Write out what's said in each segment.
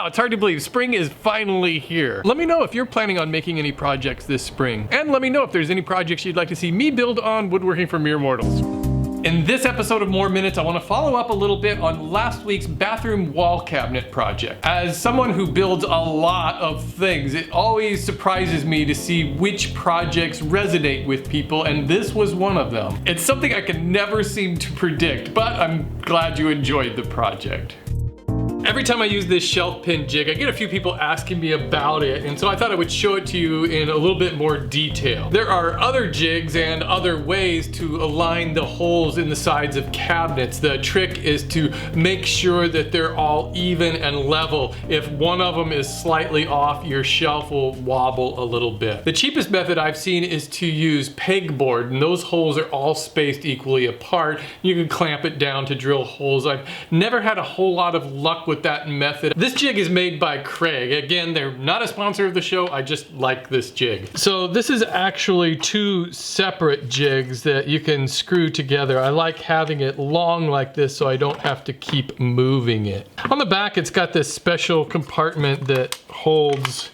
Wow, it's hard to believe spring is finally here. Let me know if you're planning on making any projects this spring. And let me know if there's any projects you'd like to see me build on Woodworking for Mere Mortals. In this episode of More Minutes, I want to follow up a little bit on last week's bathroom wall cabinet project. As someone who builds a lot of things, it always surprises me to see which projects resonate with people, and this was one of them. It's something I can never seem to predict, but I'm glad you enjoyed the project. Every time I use this shelf pin jig, I get a few people asking me about it, and so I thought I would show it to you in a little bit more detail. There are other jigs and other ways to align the holes in the sides of cabinets. The trick is to make sure that they're all even and level. If one of them is slightly off, your shelf will wobble a little bit. The cheapest method I've seen is to use pegboard, and those holes are all spaced equally apart. You can clamp it down to drill holes. I've never had a whole lot of luck with that method. This jig is made by Craig. Again, they're not a sponsor of the show, I just like this jig. So this is actually two separate jigs that you can screw together. I like having it long like this so I don't have to keep moving it. On the back, it's got this special compartment that holds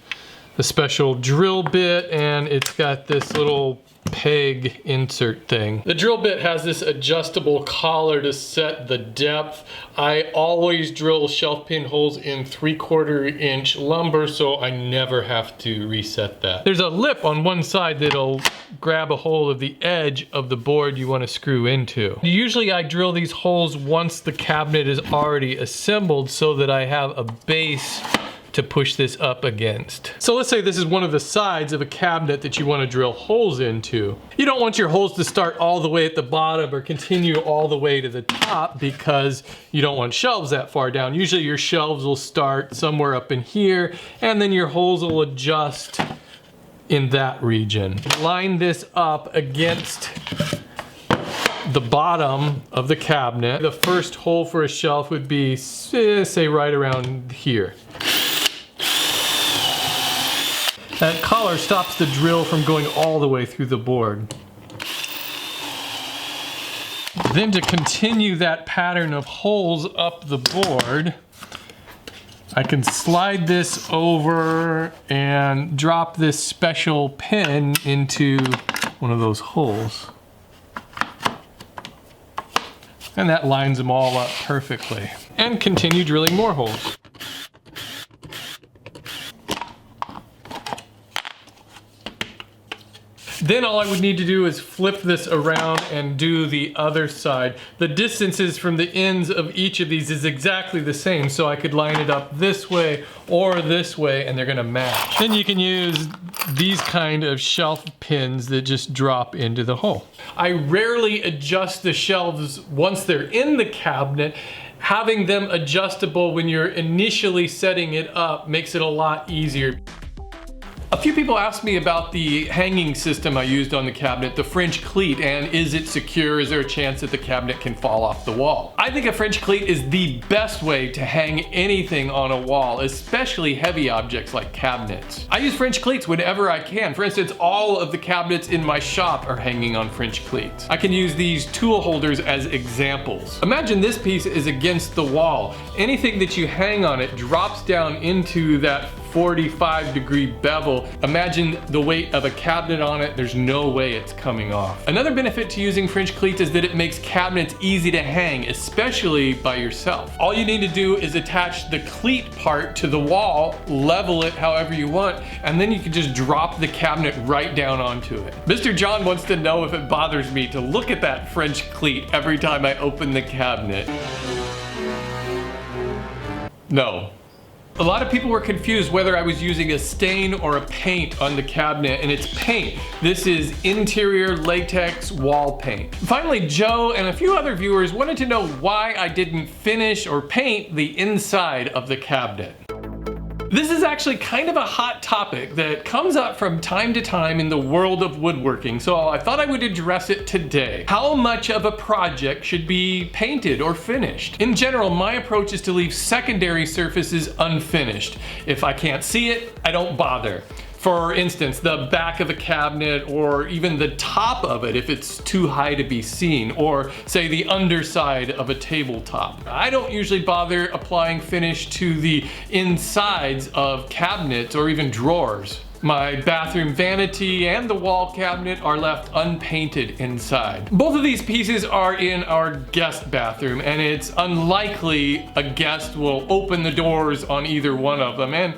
the special drill bit, and it's got this little peg insert thing. The drill bit has this adjustable collar to set the depth. I always drill shelf pin holes in 3/4 inch lumber, so I never have to reset that. There's a lip on one side that'll grab a hold of the edge of the board you want to screw into. Usually I drill these holes once the cabinet is already assembled so that I have a base to push this up against. So let's say this is one of the sides of a cabinet that you want to drill holes into. You don't want your holes to start all the way at the bottom or continue all the way to the top because you don't want shelves that far down. Usually your shelves will start somewhere up in here, and then your holes will adjust in that region. Line this up against the bottom of the cabinet. The first hole for a shelf would be, say, right around here. That collar stops the drill from going all the way through the board. Then to continue that pattern of holes up the board, I can slide this over and drop this special pin into one of those holes. And that lines them all up perfectly. And continue drilling more holes. Then all I would need to do is flip this around and do the other side. The distances from the ends of each of these is exactly the same, so I could line it up this way or this way and they're gonna match. Then you can use these kind of shelf pins that just drop into the hole. I rarely adjust the shelves once they're in the cabinet. Having them adjustable when you're initially setting it up makes it a lot easier. A few people asked me about the hanging system I used on the cabinet, the French cleat, and is it secure? Is there a chance that the cabinet can fall off the wall? I think a French cleat is the best way to hang anything on a wall, especially heavy objects like cabinets. I use French cleats whenever I can. For instance, all of the cabinets in my shop are hanging on French cleats. I can use these tool holders as examples. Imagine this piece is against the wall. Anything that you hang on it drops down into that 45-degree bevel. Imagine the weight of a cabinet on it, there's no way it's coming off. Another benefit to using French cleats is that it makes cabinets easy to hang, especially by yourself. All you need to do is attach the cleat part to the wall, level it however you want, and then you can just drop the cabinet right down onto it. Mr. John wants to know if it bothers me to look at that French cleat every time I open the cabinet. No. A lot of people were confused whether I was using a stain or a paint on the cabinet, and it's paint. This is interior latex wall paint. Finally, Joe and a few other viewers wanted to know why I didn't finish or paint the inside of the cabinet. This is actually kind of a hot topic that comes up from time to time in the world of woodworking, so I thought I would address it today. How much of a project should be painted or finished? In general, my approach is to leave secondary surfaces unfinished. If I can't see it, I don't bother. For instance, the back of a cabinet or even the top of it if it's too high to be seen, or say the underside of a tabletop. I don't usually bother applying finish to the insides of cabinets or even drawers. My bathroom vanity and the wall cabinet are left unpainted inside. Both of these pieces are in our guest bathroom, and it's unlikely a guest will open the doors on either one of them. And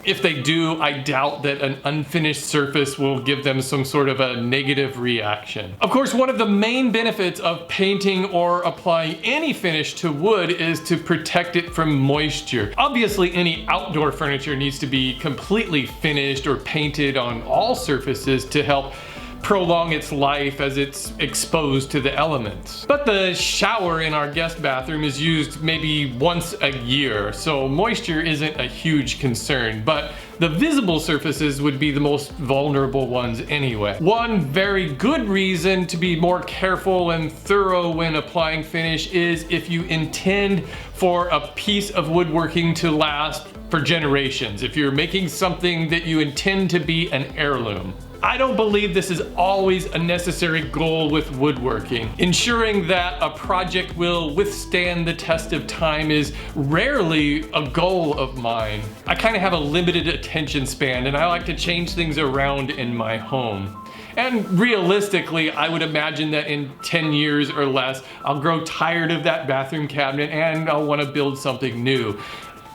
if they do, I doubt that an unfinished surface will give them some sort of a negative reaction. Of course, one of the main benefits of painting or applying any finish to wood is to protect it from moisture. Obviously, any outdoor furniture needs to be completely finished or painted on all surfaces to help prolong its life as it's exposed to the elements. But the shower in our guest bathroom is used maybe once a year, so moisture isn't a huge concern, but the visible surfaces would be the most vulnerable ones anyway. One very good reason to be more careful and thorough when applying finish is if you intend for a piece of woodworking to last for generations, if you're making something that you intend to be an heirloom. I don't believe this is always a necessary goal with woodworking. Ensuring that a project will withstand the test of time is rarely a goal of mine. I kind of have a limited attention span, and I like to change things around in my home. And realistically, I would imagine that in 10 years or less, I'll grow tired of that bathroom cabinet and I'll want to build something new.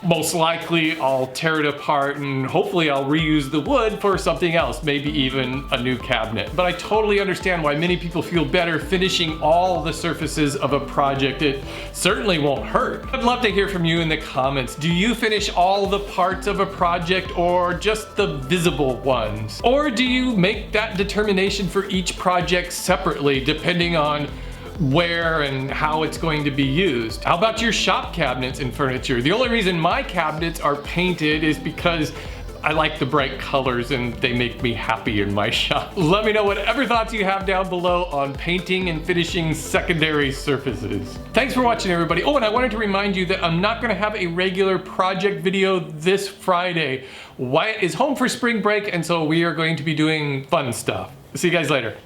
Most likely I'll tear it apart and hopefully I'll reuse the wood for something else, maybe even a new cabinet. But I totally understand why many people feel better finishing all the surfaces of a project. It certainly won't hurt. I'd love to hear from you in the comments. Do you finish all the parts of a project or just the visible ones? Or do you make that determination for each project separately depending on where and how it's going to be used? How about your shop cabinets and furniture? The only reason my cabinets are painted is because I like the bright colors and they make me happy in my shop. Let me know whatever thoughts you have down below on painting and finishing secondary surfaces. Thanks for watching, everybody. Oh, and I wanted to remind you that I'm not gonna have a regular project video this Friday. Wyatt is home for spring break, and so we are going to be doing fun stuff. See you guys later.